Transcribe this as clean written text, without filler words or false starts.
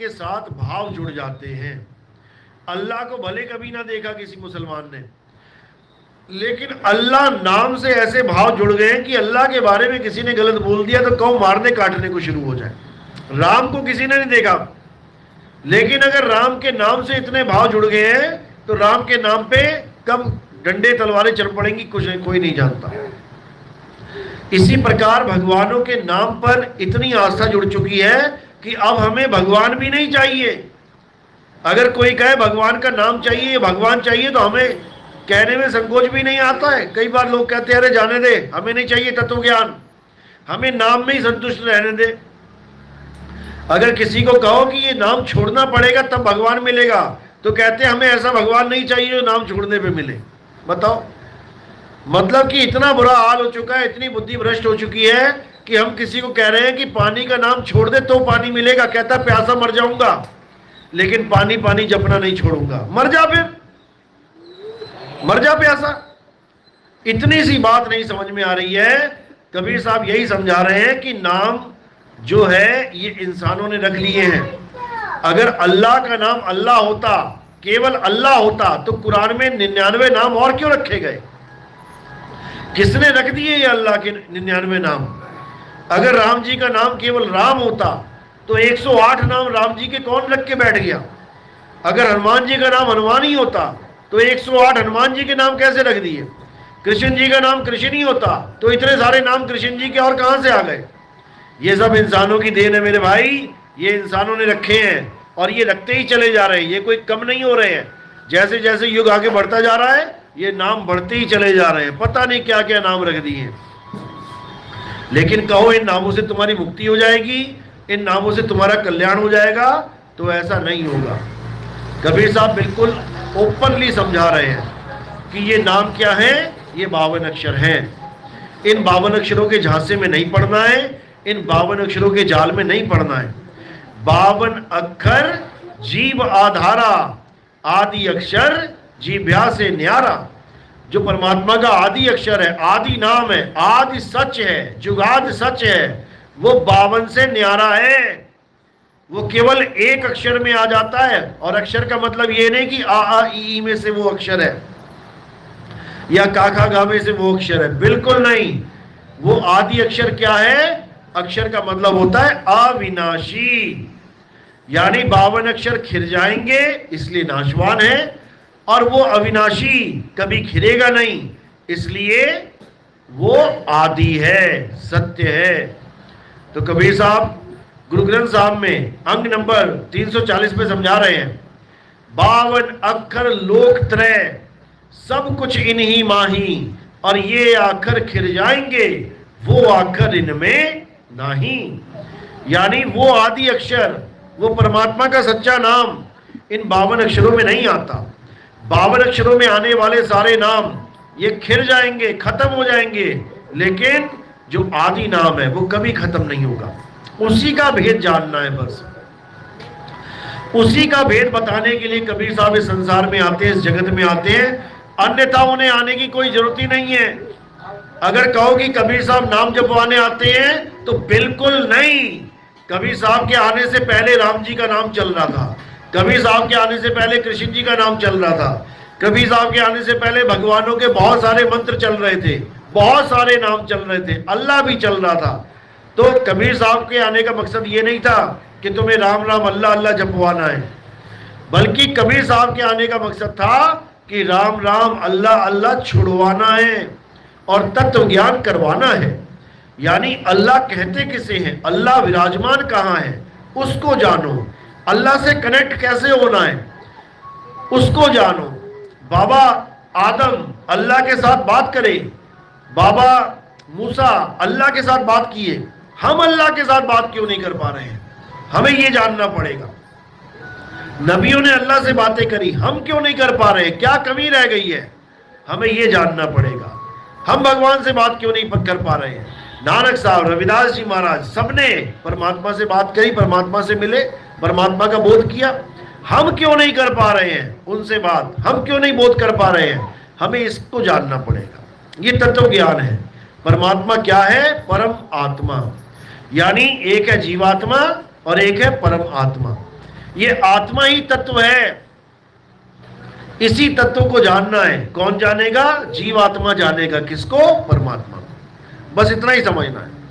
के साथ भाव जुड़ जाते हैं। अल्लाह को भले कभी ना देखा किसी मुसलमान ने, लेकिन अल्लाह नाम से ऐसे भाव जुड़ गए हैं कि अल्लाह के बारे में किसी ने गलत बोल दिया तो कौन मारने काटने को शुरू हो जाए। राम को किसी ने नहीं देखा, लेकिन अगर राम के नाम से इतने भाव जुड़ गए हैं तो राम के नाम पे कब डंडे तलवारें चल पड़ेंगी कुछ कोई नहीं जानता। इसी प्रकार भगवानों के नाम पर इतनी आस्था जुड़ चुकी है कि अब हमें भगवान भी नहीं चाहिए। अगर कोई कहे भगवान का नाम चाहिए, भगवान चाहिए, तो हमें कहने में संकोच भी नहीं आता है। कई बार लोग कहते हैं अरे जाने दे, हमें नहीं चाहिए तत्व ज्ञान, हमें नाम में ही संतुष्ट रहने दे। अगर किसी को कहो कि ये नाम छोड़ना पड़ेगा तब भगवान मिलेगा, तो कहते हैं हमें ऐसा भगवान नहीं चाहिए जो नाम छोड़ने पे मिले। बताओ, मतलब कि इतना बुरा हाल हो चुका है, इतनी बुद्धि भ्रष्ट हो चुकी है कि हम किसी को कह रहे हैं कि पानी का नाम छोड़ दे तो पानी मिलेगा, कहता है प्यासा मर जाऊंगा लेकिन पानी पानी जपना नहीं छोड़ूंगा। मर जा, फिर मर जा प्यासा। इतनी सी बात नहीं समझ में आ रही है। कबीर साहब यही समझा रहे हैं कि नाम जो है ये इंसानों ने रख लिए हैं। अगर अल्लाह का नाम अल्लाह होता, केवल अल्लाह होता, तो कुरान में 99 नाम और क्यों रखे गए? किसने रख दिए ये अल्लाह के 99 नाम? अगर राम जी का नाम केवल राम होता तो 108 नाम राम जी के कौन रख के बैठ गया? अगर हनुमान जी का नाम हनुमान ही होता तो 108 हनुमान जी के नाम कैसे रख दिए? कृष्ण जी का नाम कृष्ण ही होता तो इतने सारे नाम कृष्ण जी के और कहां से आ गए? ये सब इंसानों की देन है मेरे भाई, ये इंसानों ने रखे हैं और ये रखते ही चले जा रहे हैं। ये कोई कम नहीं हो रहे हैं। जैसे जैसे युग आगे बढ़ता जा रहा है ये नाम बढ़ते ही चले जा रहे हैं। पता नहीं क्या क्या नाम रख दिए। लेकिन कहो इन नामों से तुम्हारी मुक्ति हो जाएगी, इन नामों से तुम्हारा कल्याण हो जाएगा, तो ऐसा नहीं होगा। कबीर साहब बिल्कुल ओपनली समझा रहे हैं कि ये नाम क्या है, ये 52 अक्षर हैं। इन 52 अक्षरों के झांसे में नहीं पड़ना है, इन 52 अक्षरों के जाल में नहीं पड़ना है। 52 अक्षर जीव आधारा, आदि अक्षर जीभ्या से न्यारा। जो परमात्मा का आदि अक्षर है, आदि नाम है, आदि सच है, जुगाद सच है, वो 52 से न्यारा है। वो केवल एक अक्षर में आ जाता है। और अक्षर का मतलब ये नहीं कि आ ई में से वो अक्षर है या का खा गा में से वो अक्षर है, बिल्कुल नहीं। वो आदि अक्षर क्या है? अक्षर का मतलब होता है अविनाशी, यानी 52 अक्षर खिर जाएंगे इसलिए नाशवान है, और वो अविनाशी कभी खिरेगा नहीं इसलिए वो आदि है, सत्य है। तो कबीर साहब गुरु ग्रंथ साहब में अंग नंबर 340 पे समझा रहे हैं, 52 अक्षर लोक त्रय, सब कुछ इन्हीं माही, और ये आखर खिर जाएंगे वो आखर इनमें नहीं। यानी वो आदि अक्षर, वो परमात्मा का सच्चा नाम इन 52 अक्षरों में नहीं आता। 52 अक्षरों में आने वाले सारे नाम ये खिर जाएंगे, खत्म हो जाएंगे, लेकिन जो आदि नाम है वो कभी खत्म नहीं होगा। उसी का भेद जानना है बस। उसी का भेद बताने के लिए कबीर साहब इस संसार में आते हैं, इस जगत में आते हैं, अन्यथा उन्हें आने की कोई जरूरत ही नहीं है। अगर कहो कि कबीर साहब नाम जपवाने आते हैं तो बिल्कुल नहीं। कबीर साहब के आने से पहले राम जी का नाम चल रहा था, कबीर साहब के आने से पहले कृष्ण जी का नाम चल रहा था, कबीर साहब के आने से पहले भगवानों के बहुत सारे मंत्र चल रहे थे, बहुत सारे नाम चल रहे थे, अल्लाह भी चल रहा था। तो कबीर साहब के आने का मकसद ये नहीं था कि तुम्हें राम राम अल्लाह अल्लाह जपवाना है, बल्कि कबीर साहब के आने का मकसद था कि राम राम अल्लाह अल्लाह छुड़वाना है और तत्व ज्ञान करवाना है। यानी अल्लाह कहते किसे हैं, अल्लाह विराजमान कहाँ है उसको जानो, अल्लाह से कनेक्ट कैसे होना है उसको जानो। बाबा आदम अल्लाह के साथ बात करे, बाबा मूसा अल्लाह के साथ बात किए, हम अल्लाह के साथ बात क्यों नहीं कर पा रहे हैं? हमें ये जानना पड़ेगा। नबियों ने अल्लाह से बातें करी, हम क्यों नहीं कर पा रहे? क्या कमी रह गई है? हमें ये जानना पड़ेगा। हम भगवान से बात क्यों नहीं कर पा रहे हैं? नानक साहब, रविदास जी महाराज, सबने परमात्मा से बात करी, परमात्मा से मिले, परमात्मा का बोध किया। हम क्यों नहीं कर पा रहे हैं उनसे बात? हम क्यों नहीं बोध कर पा रहे हैं? हमें इसको जानना पड़ेगा। ये तत्व ज्ञान है। परमात्मा क्या है? परम आत्मा। यानी एक है जीवात्मा और एक है परम आत्मा। ये आत्मा ही तत्व है, इसी तत्व को जानना है। कौन जानेगा? जीवात्मा जानेगा। किसको? परमात्मा को। बस इतना ही समझना है।